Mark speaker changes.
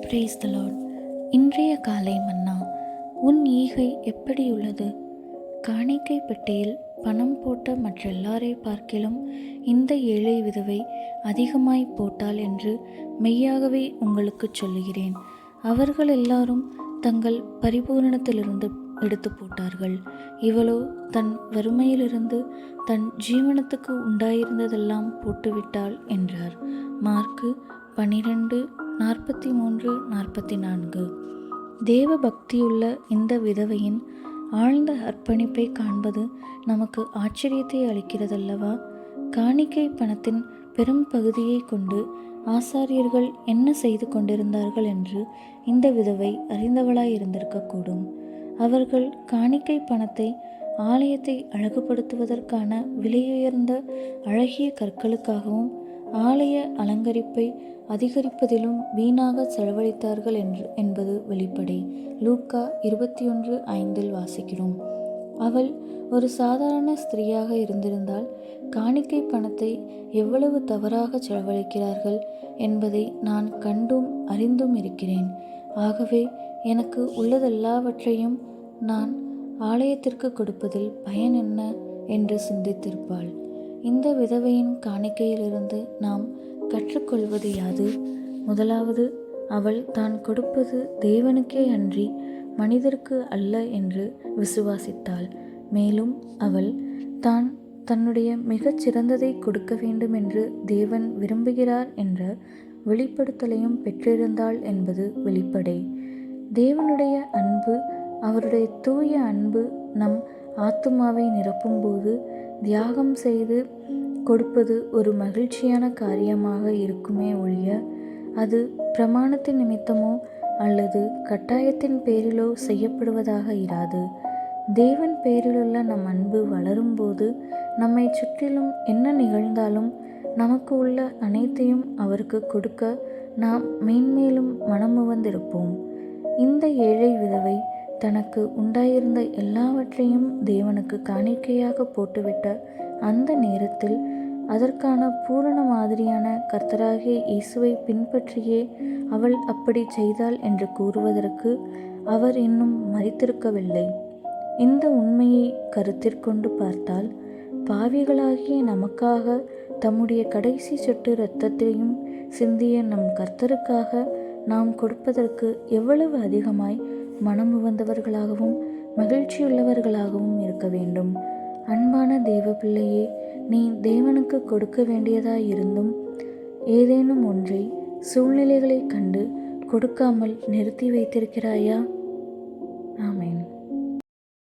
Speaker 1: Brace த Lord. இன்றைய காலை மன்னா. உன் ஈகை எப்படியுள்ளது? காணிக்கை பெட்டியில் பணம் போட்ட மற்றெல்லாரை பார்க்கிலும் இந்த ஏழை விதவை அதிகமாய் போட்டாள் என்று மெய்யாகவே உங்களுக்குச் சொல்லுகிறேன். அவர்கள் எல்லாரும் தங்கள் பரிபூரணத்திலிருந்து எடுத்து போட்டார்கள். இவளோ தன் வறுமையிலிருந்து தன் ஜீவனத்துக்கு உண்டாயிருந்ததெல்லாம் போட்டுவிட்டாள் என்றார். மார்க்கு 12:43-44. தேவ பக்தியுள்ள இந்த விதவையின் ஆழ்ந்த அர்ப்பணிப்பை காண்பது நமக்கு ஆச்சரியத்தை அளிக்கிறதல்லவா? காணிக்கை பணத்தின் பெரும் பகுதியை கொண்டு ஆசாரியர்கள் என்ன செய்து கொண்டிருந்தார்கள் என்று இந்த விதவை அறிந்தவளாயிருந்திருக்கக்கூடும். அவர்கள் காணிக்கை பணத்தை ஆலயத்தை அழகுபடுத்துவதற்கான விலையுயர்ந்த அழகிய கற்களுக்காகவும் ஆலய அலங்கரிப்பை அதிகரிப்பதிலும் வீணாக செலவழித்தார்கள் என்பது வெளிப்படை. லூக்கா 21:5 வாசிக்கிறோம். அவள் ஒரு சாதாரண ஸ்திரீயாக இருந்திருந்தால் காணிக்கை பணத்தை எவ்வளவு தவறாக செலவழிக்கிறார்கள் என்பதை நான் கண்டும் அறிந்தும் இருக்கிறேன். ஆகவே எனக்கு உள்ளதெல்லாவற்றையும் நான் ஆலயத்திற்கு கொடுப்பதில் பயன் என்ன என்று சிந்தித்திருப்பாள். இந்த விதவையின் காணிக்கையிலிருந்து நாம் கற்றுக்கொள்வது யாது? முதலாவது, அவள் தான் கொடுப்பது தேவனுக்கே அன்றி மனிதருக்கு அல்ல என்று விசுவாசித்தாள். மேலும் அவள் தான் தன்னுடைய மிகச் சிறந்ததை கொடுக்க வேண்டும் என்று தேவன் விரும்புகிறார் என்ற வெளிப்படுத்தலையும் பெற்றிருந்தாள் என்பது வெளிப்படை. தேவனுடைய அன்பு, அவருடைய தூய அன்பு நம் ஆத்துமாவை நிரப்பும்போது தியாகம் செய்து கொடுப்பது ஒரு மகிழ்ச்சியான காரியமாக இருக்குமே ஒழிய அது பிரமாணத்தின் நிமித்தமோ அல்லது கட்டாயத்தின் பேரிலோ செய்யப்படுவதாக இராது. தேவன் பேரிலுள்ள நம் அன்பு வளரும்போது நம்மை சுற்றிலும் என்ன நிகழ்ந்தாலும் நமக்கு உள்ள அனைத்தையும் அவருக்கு கொடுக்க நாம் மேன்மேலும் மனமுவந்திருப்போம். இந்த ஏழை விதவை தனக்கு உண்டாயிருந்த எல்லாவற்றையும் தேவனுக்கு காணிக்கையாக போட்டுவிட்ட அந்த நேரத்தில் அதற்கான பூரண மாதிரியான கர்த்தராகிய இயேசுவை பின்பற்றியே அவள் அப்படி செய்தாள் என்று கூறுவதற்கு அவர் இன்னும் மரித்திருக்கவில்லை. இந்த உண்மையை கருத்திற்கொண்டு பார்த்தால், பாவிகளாகிய நமக்காக தம்முடைய கடைசி சொட்டு இரத்தத்தையும் சிந்திய நம் கர்த்தருக்காக நாம் கொடுப்பதற்கு எவ்வளவு அதிகமாய் மனமுவந்தவர்களாகவும் மகிழ்ச்சியுள்ளவர்களாகவும் இருக்க வேண்டும். அன்பான தேவ பிள்ளையே, நீ தேவனுக்கு கொடுக்க வேண்டியதாயிருந்தும் ஏதேனும் ஒன்றை சூழ்நிலைகளை கண்டு கொடுக்காமல் நிறுத்தி வைத்திருக்கிறாயா?